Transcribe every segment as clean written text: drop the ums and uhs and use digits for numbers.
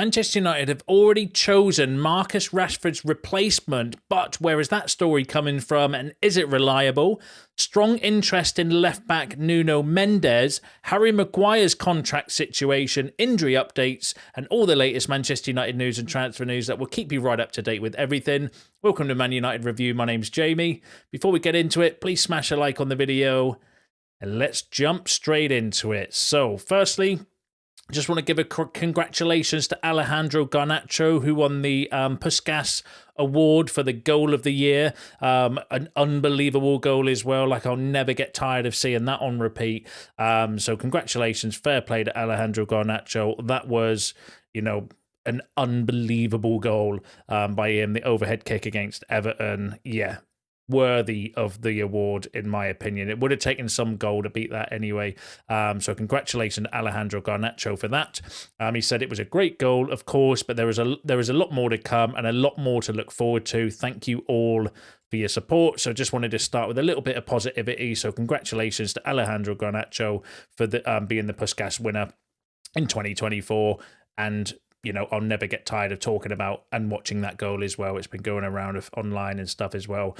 Manchester United have already chosen Marcus Rashford's replacement, but where is that story coming from and is it reliable? Strong interest in left-back Nuno Mendes, Harry Maguire's contract situation, injury updates, and all the latest Manchester United news and transfer news that will keep you right up to date with everything. Welcome to Man United Review. My name's Jamie. Before we get into it, please smash a like on the video and let's jump straight into it. So, firstly, just want to give a congratulations to Alejandro Garnacho, who won the Puskas Award for the goal of the year. An unbelievable goal as well. Like, I'll never get tired of seeing that on repeat. So congratulations. Fair play to Alejandro Garnacho. That was, an unbelievable goal by him. The overhead kick against Everton. Yeah. Worthy of the award, in my opinion. It would have taken some goal to beat that anyway. So congratulations to Alejandro Garnacho for that. He said it was a great goal, of course, but there is a lot more to come and a lot more to look forward to. Thank you all for your support. So just wanted to start with a little bit of positivity. So congratulations to Alejandro Garnacho for being the Puskas winner in 2024. And I'll never get tired of talking about and watching that goal as well. It's been going around online and stuff as well.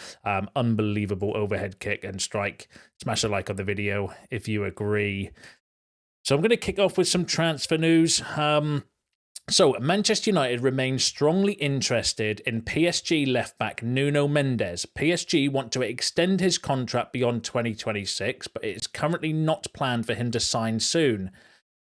Unbelievable overhead kick and strike. Smash a like on the video if you agree. So I'm going to kick off with some transfer news. So Manchester United remains strongly interested in PSG left-back Nuno Mendes. PSG want to extend his contract beyond 2026, but it is currently not planned for him to sign soon,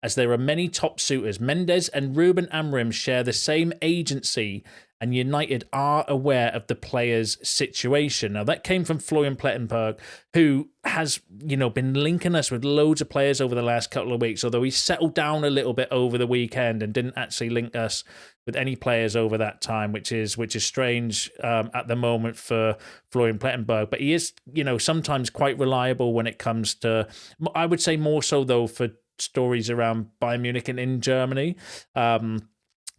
as there are many top suitors. Mendes and Ruben Amorim share the same agency, and United are aware of the player's situation. Now, that came from Florian Plettenberg, who has, been linking us with loads of players over the last couple of weeks, although he settled down a little bit over the weekend and didn't actually link us with any players over that time, which is strange at the moment for Florian Plettenberg. But he is, sometimes quite reliable when it comes to, I would say more so, though, for stories around Bayern Munich and in Germany.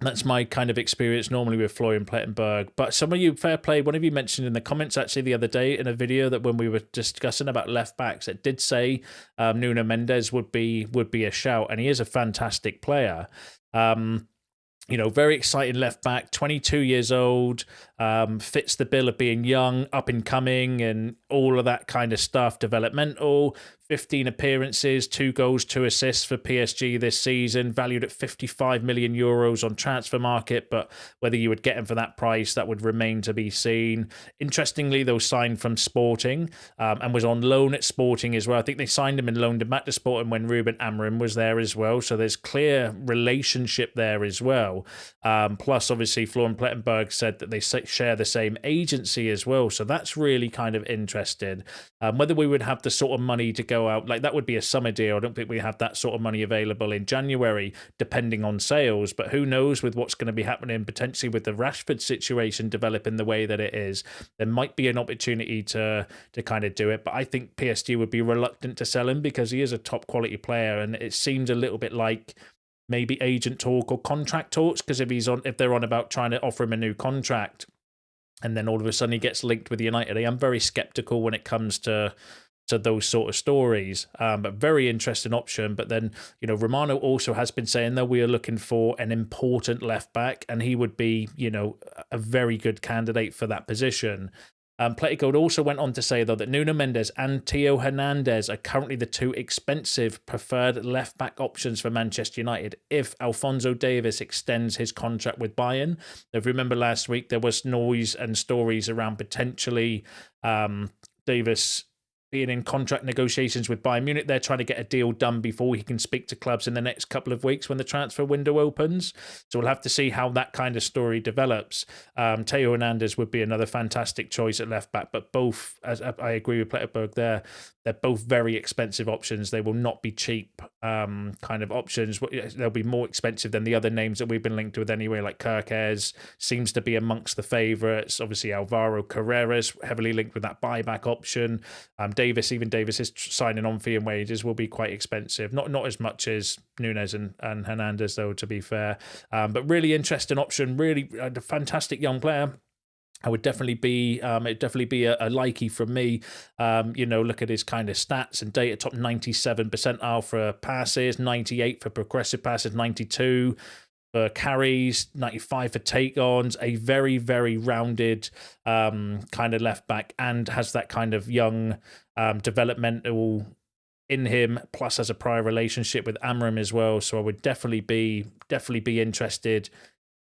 That's my kind of experience normally with Florian Plettenberg. But some of you, fair play, one of you mentioned in the comments actually the other day in a video that when we were discussing about left backs, it did say Nuno Mendes would be a shout, and he is a fantastic player. Very exciting left back, 22 years old, fits the bill of being young, up and coming, and all of that kind of stuff. Developmental, 15 appearances, 2 goals, 2 assists for PSG this season, valued at 55 million euros on transfer market, but whether you would get him for that price, that would remain to be seen. Interestingly, though, signed from Sporting and was on loan at Sporting as well. I think they signed him and loaned him back to Sporting when Ruben Amorim was there as well, so there's clear relationship there as well. Plus, obviously, Florian Plettenberg said that they share the same agency as well, so that's really kind of interesting. Whether we would have the sort of money to go out, like that would be a summer deal. I don't think we have that sort of money available in January, depending on sales, but who knows with what's going to be happening potentially with the Rashford situation developing the way that it is. There might be an opportunity to kind of do it, but I think PSG would be reluctant to sell him because he is a top quality player, and it seems a little bit like maybe agent talk or contract talks, because if they're on about trying to offer him a new contract and then all of a sudden he gets linked with United, I am very skeptical when it comes to those sort of stories, but very interesting option. But then, Romano also has been saying that we are looking for an important left back, and he would be, a very good candidate for that position. Plettenberg also went on to say, though, that Nuno Mendes and Theo Hernandez are currently the 2 expensive preferred left-back options for Manchester United if Alphonso Davies extends his contract with Bayern. If you remember last week, there was noise and stories around potentially Davies being in contract negotiations with Bayern Munich. They're trying to get a deal done before he can speak to clubs in the next couple of weeks when the transfer window opens. So we'll have to see how that kind of story develops. Theo Hernandez would be another fantastic choice at left back, but both, as I agree with Plettenberg there, they're both very expensive options. They will not be cheap kind of options. They'll be more expensive than the other names that we've been linked with anyway, like Kirkes seems to be amongst the favourites. Obviously, Alvaro Carreras heavily linked with that buyback option. Davis is signing on fee and wages will be quite expensive. Not as much as Nunes and Hernandez, though, to be fair. But really interesting option. Really a fantastic young player. I would definitely be, it'd definitely be a likey from me. Look at his kind of stats and data, top 97 percentile for passes, 98 for progressive passes, 92. for carries, 95 for take-ons, a very, very rounded kind of left back, and has that kind of young developmental in him, plus has a prior relationship with Amorim as well. So I would definitely be interested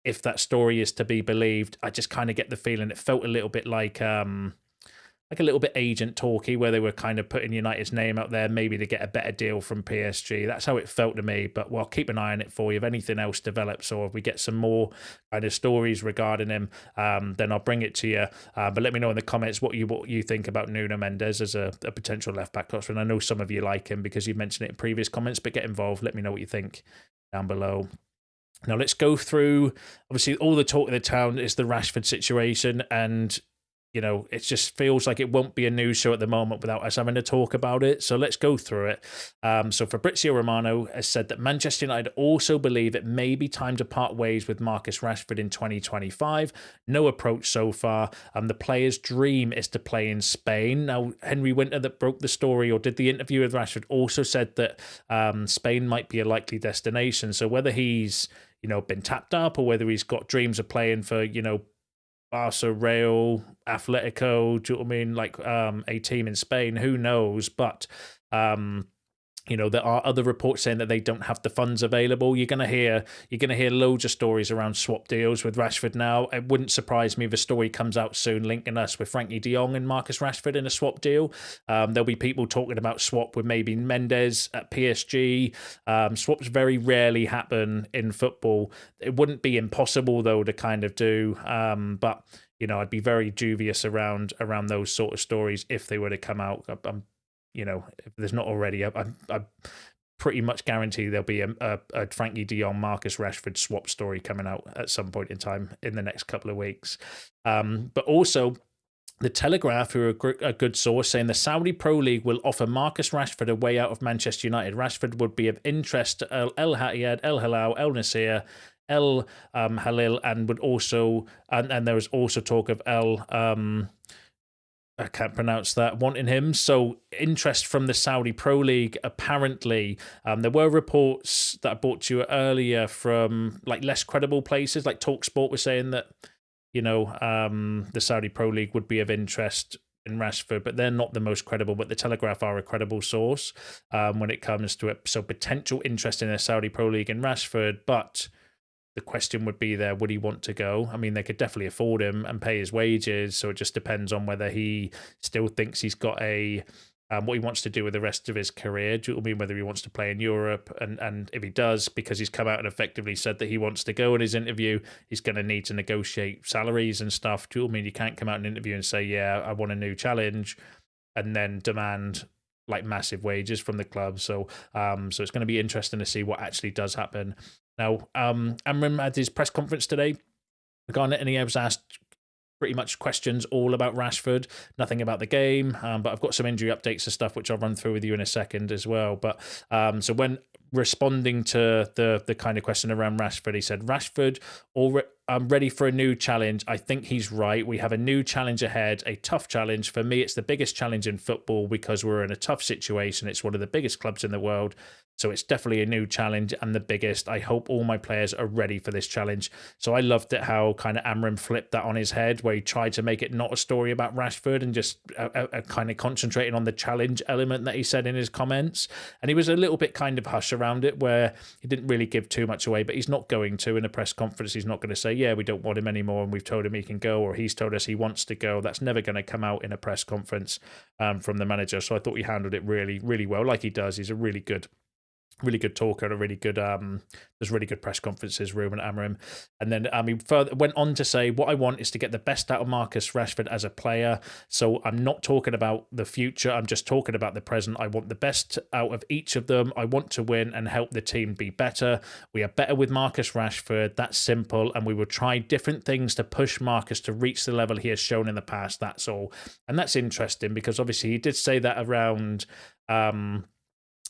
if that story is to be believed. I just kind of get the feeling it felt a little bit like a little bit agent talky, where they were kind of putting United's name out there, maybe to get a better deal from PSG. That's how it felt to me. But we'll keep an eye on it for you. If anything else develops, or if we get some more kind of stories regarding him, then I'll bring it to you. But let me know in the comments what you think about Nuno Mendes as a potential left back option. I know some of you like him because you've mentioned it in previous comments, but get involved. Let me know what you think down below. Now let's go through, obviously all the talk of the town is the Rashford situation, and you know, it just feels like it won't be a news show at the moment without us having to talk about it. So let's go through it. So Fabrizio Romano has said that Manchester United also believe it may be time to part ways with Marcus Rashford in 2025. No approach so far. The player's dream is to play in Spain. Now, Henry Winter, that broke the story or did the interview with Rashford, also said that Spain might be a likely destination. So whether he's, you know, been tapped up or whether he's got dreams of playing for, you know, Barca, Real, Atletico, do you know what I mean? Like a team in Spain, who knows? But you know, there are other reports saying that they don't have the funds available. You're gonna hear loads of stories around swap deals with Rashford now. It wouldn't surprise me if a story comes out soon linking us with Frankie de Jong and Marcus Rashford in a swap deal. There'll be people talking about swap with maybe Mendes at PSG. Swaps very rarely happen in football. It wouldn't be impossible though to kind of do. But you know, I'd be very dubious around those sort of stories if they were to come out. You know, if there's not already, I pretty much guarantee there'll be a Frankie de Jong, Marcus Rashford swap story coming out at some point in time in the next couple of weeks. But also, the Telegraph, who are a good source, saying the Saudi Pro League will offer Marcus Rashford a way out of Manchester United. Rashford would be of interest to El Ittihad, El Hilal, El Noussair, El Halil, and would also, and there was also talk of I can't pronounce that, wanting him. So interest from the Saudi Pro League, apparently. There were reports that I brought to you earlier from like less credible places, like TalkSport was saying that, you know, the Saudi Pro League would be of interest in Rashford, but they're not the most credible. But the Telegraph are a credible source when it comes to it. So potential interest in the Saudi Pro League in Rashford, but the question would be there, would he want to go? I mean, they could definitely afford him and pay his wages, so it just depends on whether he still thinks he's got a what he wants to do with the rest of his career. Do you know what I mean? Whether he wants to play in Europe, and if he does, because he's come out and effectively said that he wants to go in his interview, he's going to need to negotiate salaries and stuff. Do you know what I mean? You can't come out in an interview and say, yeah, I want a new challenge, and then demand like massive wages from the club. So so it's going to be interesting to see what actually does happen. Now, Amorim had his press conference today regarding it, and he was asked pretty much questions all about Rashford, nothing about the game, but I've got some injury updates and stuff which I'll run through with you in a second as well. But so when responding to the kind of question around Rashford, he said, Rashford, I'm ready for a new challenge. I think he's right. We have a new challenge ahead, a tough challenge. For me, it's the biggest challenge in football because we're in a tough situation. It's one of the biggest clubs in the world. So it's definitely a new challenge and the biggest. I hope all my players are ready for this challenge. So I loved it how kind of Amorim flipped that on his head, where he tried to make it not a story about Rashford and just kind of concentrating on the challenge element that he said in his comments. And he was a little bit kind of hush around it, where he didn't really give too much away, but he's not going to in a press conference. He's not going to say, yeah, we don't want him anymore and we've told him he can go, or he's told us he wants to go. That's never going to come out in a press conference from the manager. So I thought he handled it really, really well, like he does. He's a really good talker, and a really good there's really good press conferences, Ruben Amorim. And then he further went on to say, what I want is to get the best out of Marcus Rashford as a player. So I'm not talking about the future, I'm just talking about the present. I want the best out of each of them. I want to win and help the team be better. We are better with Marcus Rashford, that's simple, and we will try different things to push Marcus to reach the level he has shown in the past, that's all. And that's interesting because obviously he did say that around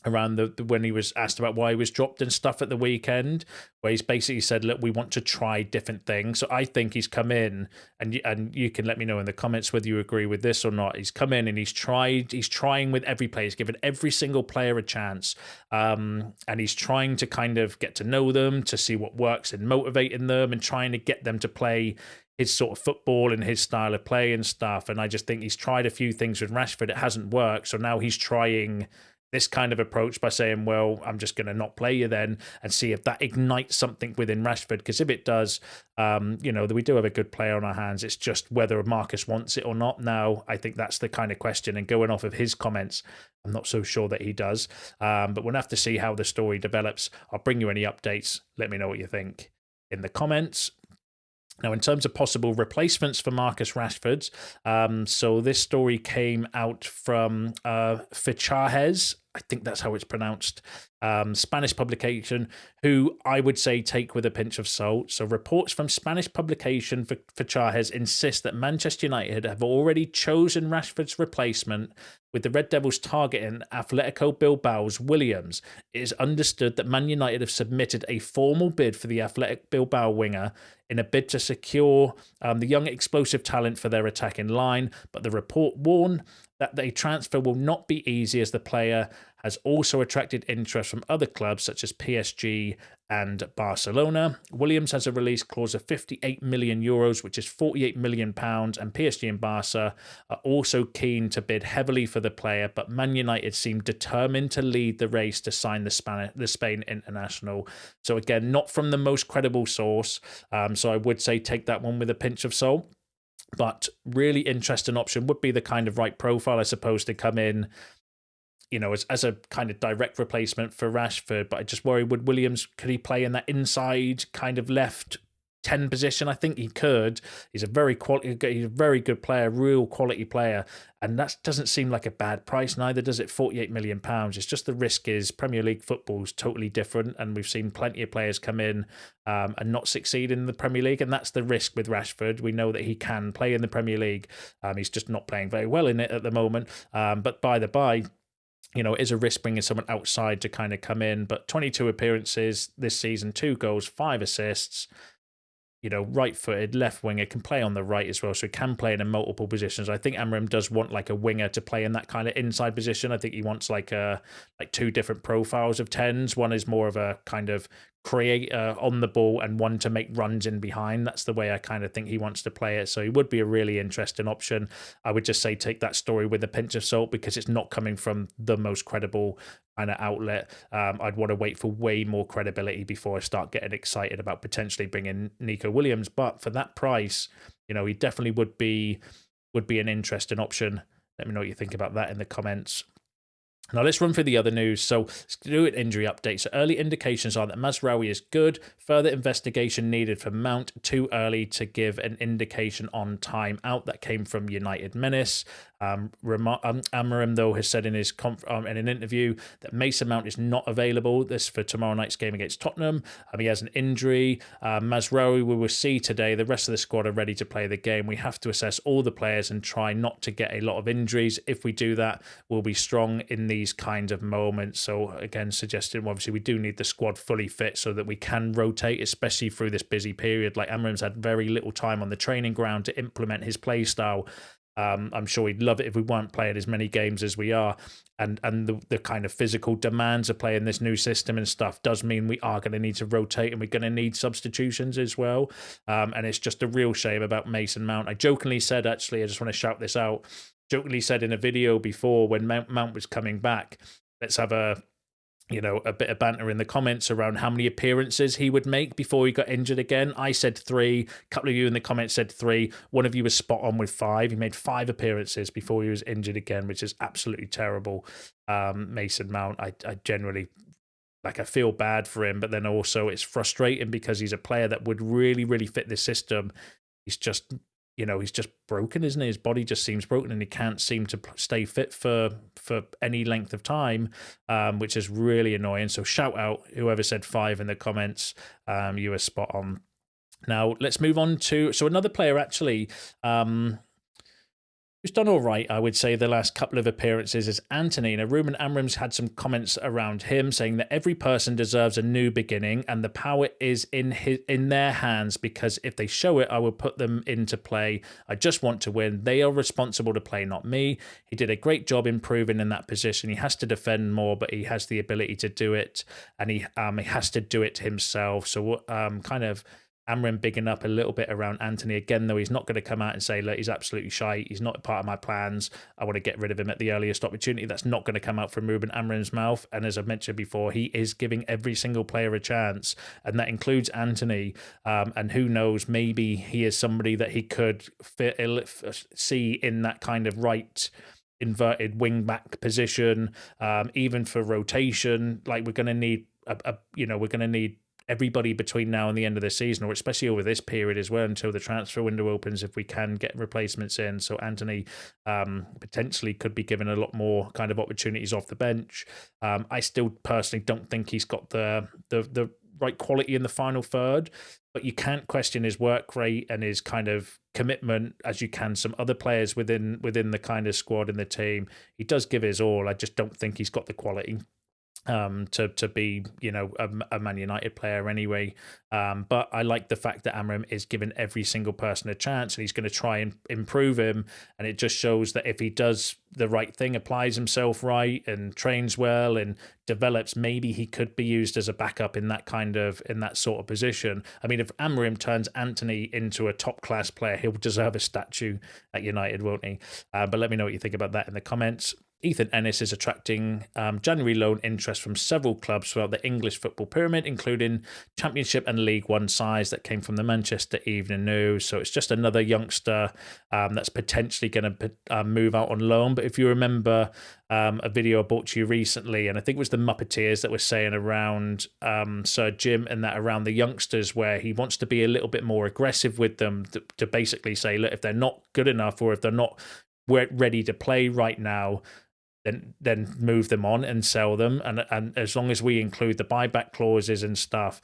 around when he was asked about why he was dropped and stuff at the weekend, where he's basically said, look, we want to try different things. So I think he's come in, and you can let me know in the comments whether you agree with this or not. He's come in and he's trying with every player. He's given every single player a chance, and he's trying to kind of get to know them, to see what works and motivating them, and trying to get them to play his sort of football and his style of play and stuff. And I just think he's tried a few things with Rashford. It hasn't worked. So now he's trying this kind of approach by saying, well, I'm just going to not play you then, and see if that ignites something within Rashford. Because if it does, we do have a good player on our hands. It's just whether Marcus wants it or not. Now, I think that's the kind of question. And going off of his comments, I'm not so sure that he does. But we'll have to see how the story develops. I'll bring you any updates. Let me know what you think in the comments. Now, in terms of possible replacements for Marcus Rashford, so this story came out from Fichajes, I think that's how it's pronounced, Spanish publication, who I would say take with a pinch of salt. So reports from Spanish publication Fichajes insist that Manchester United have already chosen Rashford's replacement, with the Red Devils targeting Atletico Bilbao's Williams. It is understood that Man United have submitted a formal bid for the Athletic Bilbao winger in a bid to secure the young explosive talent for their attacking line, but the report warned that the transfer will not be easy, as the player has also attracted interest from other clubs such as PSG and Barcelona. Williams has a release clause of €58 million, which is £48 million, and PSG and Barca are also keen to bid heavily for the player, but Man United seem determined to lead the race to sign the Spain international. So again, not from the most credible source, so I would say take that one with a pinch of salt. But really interesting option, would be the kind of right profile, I suppose, to come in, as a kind of direct replacement for Rashford. But I just worry, could he play in that inside kind of left 10 position? I think he could. He's a very good player, real quality player, and that doesn't seem like a bad price. Neither does it £48 million. It's just the risk is Premier League football is totally different, and we've seen plenty of players come in and not succeed in the Premier League, and that's the risk with Rashford. We know that he can play in the Premier League. He's just not playing very well in it at the moment. But by the by, it is a risk bringing someone outside to kind of come in. But 22 appearances this season, 2 goals, 5 assists. Right-footed, left winger, can play on the right as well, so he can play in multiple positions. I think Amorim does want like a winger to play in that kind of inside position. I think he wants like 2 different profiles of 10s. One is more of a kind of creator on the ball, and one to make runs in behind. That's the way I kind of think he wants to play it. So he would be a really interesting option. I would just say take that story with a pinch of salt, because it's not coming from the most credible kind of outlet. I'd want to wait for way more credibility before I start getting excited about potentially bringing Nico Williams. But for that price, he definitely would be an interesting option. Let me know what you think about that in the comments. Now let's run through the other news. So let's do an injury update. So early indications are that Mazraoui is good. Further investigation needed for Mount. Too early to give an indication on time out. That came from United Menace. Amorim, though, has said in his in an interview that Mason Mount is not available this for tomorrow night's game against Tottenham. He has an injury. Mazraoui, we will see today. The rest of the squad are ready to play the game. We have to assess all the players and try not to get a lot of injuries. If we do that, we'll be strong in these kinds of moments. So again, suggesting obviously we do need the squad fully fit so that we can rotate, especially through this busy period. Like Amorim's had very little time on the training ground to implement his play style. I'm sure he'd love it if we weren't playing as many games as we are. And the kind of physical demands of playing this new system and stuff does mean we are going to need to rotate, and we're going to need substitutions as well. And it's just a real shame about Mason Mount. I jokingly said, actually, I just want to shout this out, jokingly said in a video before when Mount was coming back, let's have a bit of banter in the comments around how many appearances he would make before he got injured again. I said 3. A couple of you in the comments said 3. One of you was spot on with 5. He made 5 appearances before he was injured again, which is absolutely terrible. Mason Mount, I generally, I feel bad for him, but then also it's frustrating because he's a player that would really, really fit this system. He's just broken, isn't he? His body just seems broken, and he can't seem to stay fit for any length of time, which is really annoying. So shout out whoever said 5 in the comments. You were spot on. Now let's move on to another player actually. Who's done all right, I would say, the last couple of appearances is Anthony. Now, Ruben Amorim's had some comments around him saying that every person deserves a new beginning and the power is in their hands, because if they show it, I will put them into play. I just want to win. They are responsible to play, not me. He did a great job improving in that position. He has to defend more, but he has the ability to do it, and he has to do it himself. So kind of Amorim bigging up a little bit around Anthony again, though he's not going to come out and say, look, he's absolutely shite. He's not part of my plans. I want to get rid of him at the earliest opportunity. That's not going to come out from Ruben Amorim's mouth. And as I've mentioned before, he is giving every single player a chance, and that includes Anthony. And who knows, maybe he is somebody that he could see in that kind of right inverted wing back position, even for rotation. Like, we're going to need we're going to need everybody between now and the end of the season, or especially over this period as well, until the transfer window opens, if we can get replacements in. So Anthony potentially could be given a lot more kind of opportunities off the bench. I still personally don't think he's got the right quality in the final third, but you can't question his work rate and his kind of commitment as you can some other players within the kind of squad in the team. He does give his all. I just don't think he's got the quality to be, a Man United player anyway. But I like the fact that Amorim is giving every single person a chance, and he's going to try and improve him. And it just shows that if he does the right thing, applies himself right, and trains well and develops, maybe he could be used as a backup in that sort of position. I mean, if Amorim turns Anthony into a top class player, he'll deserve a statue at United, won't he? But let me know what you think about that in the comments. Ethan Ennis is attracting January loan interest from several clubs throughout the English football pyramid, including Championship and League One sides. That came from the Manchester Evening News. So it's just another youngster that's potentially going to move out on loan. But if you remember a video I brought to you recently, and I think it was the Muppeteers that were saying around Sir Jim and that around the youngsters, where he wants to be a little bit more aggressive with them to basically say, look, if they're not good enough, or if they're not ready to play right now, then move them on and sell them, and as long as we include the buyback clauses and stuff,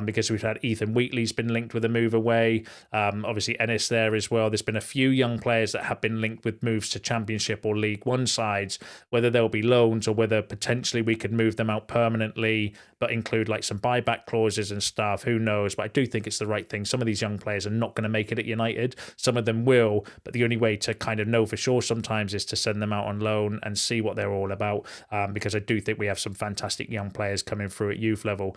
because we've had Ethan Wheatley's been linked with a move away, obviously Ennis there as well. There's been a few young players that have been linked with moves to Championship or League One sides, whether they'll be loans or whether potentially we could move them out permanently, but include like some buyback clauses and stuff. Who knows? But I do think it's the right thing. Some of these young players are not going to make it at United. Some of them will, but the only way to kind of know for sure sometimes is to send them out on loan and see what they're all about, because I do think we have some fantastic young players coming through at youth level,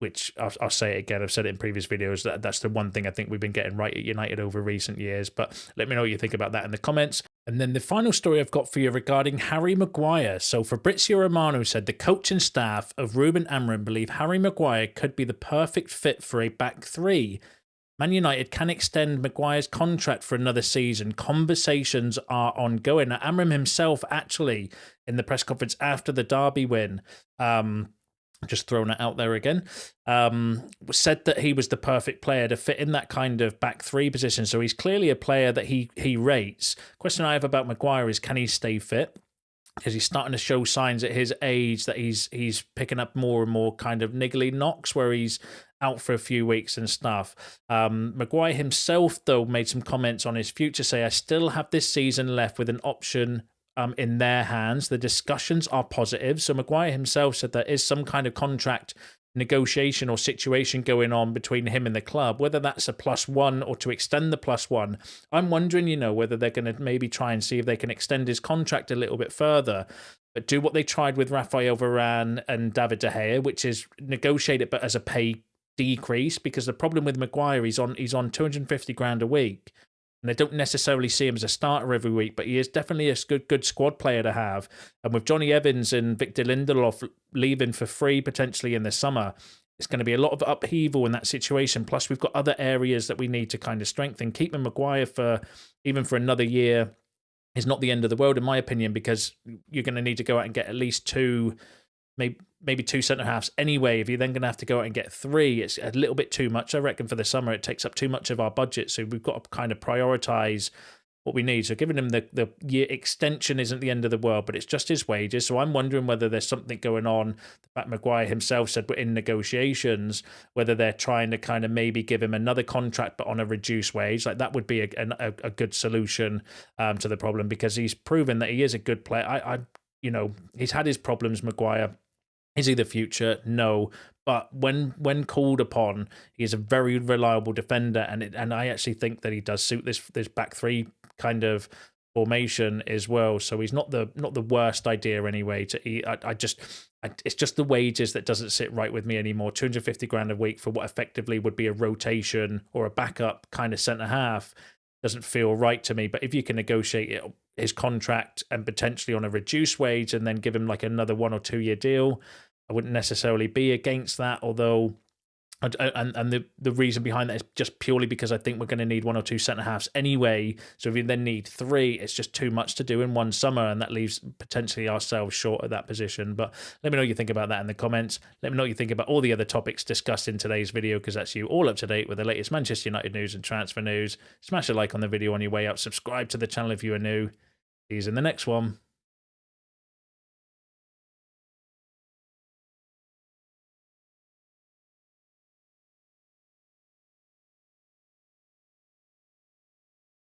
which I'll say it again, I've said it in previous videos, that's the one thing I think we've been getting right at United over recent years. But let me know what you think about that in the comments. And then the final story I've got for you regarding Harry Maguire. So Fabrizio Romano said the coaching staff of Ruben Amorim believe Harry Maguire could be the perfect fit for a back three. Man United can extend Maguire's contract for another season. Conversations are ongoing. Now, Amorim himself, actually, in the press conference after the Derby win, just throwing it out there again, said that he was the perfect player to fit in that kind of back three position. So he's clearly a player that he rates. Question I have about Maguire is, can he stay fit? Because he's starting to show signs at his age that he's picking up more and more kind of niggly knocks where he's out for a few weeks and stuff. Maguire himself, though, made some comments on his future, say, I still have this season left with an option in their hands. The discussions are positive. So Maguire himself said there is some kind of contract negotiation or situation going on between him and the club, whether that's a +1 or to extend the +1. I'm wondering, whether they're going to maybe try and see if they can extend his contract a little bit further, but do what they tried with Rafael Varane and David De Gea, which is negotiate it but as a pay decrease, because the problem with Maguire, he's on 250 grand a week, and I don't necessarily see him as a starter every week, but he is definitely a good squad player to have. And with Johnny Evans and Victor Lindelof leaving for free potentially in the summer, it's going to be a lot of upheaval in that situation. Plus, we've got other areas that we need to kind of strengthen. Keeping Maguire for another year is not the end of the world, in my opinion, because you're going to need to go out and get at least two, maybe two centre-halves anyway. If you're then going to have to go out and get three, it's a little bit too much. I reckon for the summer, it takes up too much of our budget. So we've got to kind of prioritise what we need. So giving him the year extension isn't the end of the world, but it's just his wages. So I'm wondering whether there's something going on. The fact Maguire himself said we're in negotiations, whether they're trying to kind of maybe give him another contract but on a reduced wage. Like that would be a good solution to the problem, because he's proven that he is a good player. He's had his problems, Maguire. Is he the future? No. But when called upon, he is a very reliable defender, and I actually think that he does suit this back three kind of formation as well. So he's not the worst idea anyway. It's just the wages that doesn't sit right with me anymore. 250 grand a week for what effectively would be a rotation or a backup kind of centre half doesn't feel right to me. But if you can negotiate his contract and potentially on a reduced wage and then give him like another 1 or 2 year deal, I wouldn't necessarily be against that, although, and the reason behind that is just purely because I think we're going to need 1 or 2 centre halves anyway. So if you then need 3, it's just too much to do in one summer, and that leaves potentially ourselves short at that position. But let me know what you think about that in the comments. Let me know what you think about all the other topics discussed in today's video, because that's you all up to date with the latest Manchester United news and transfer news. Smash a like on the video on your way out. Subscribe to the channel if you are new. See you in the next one.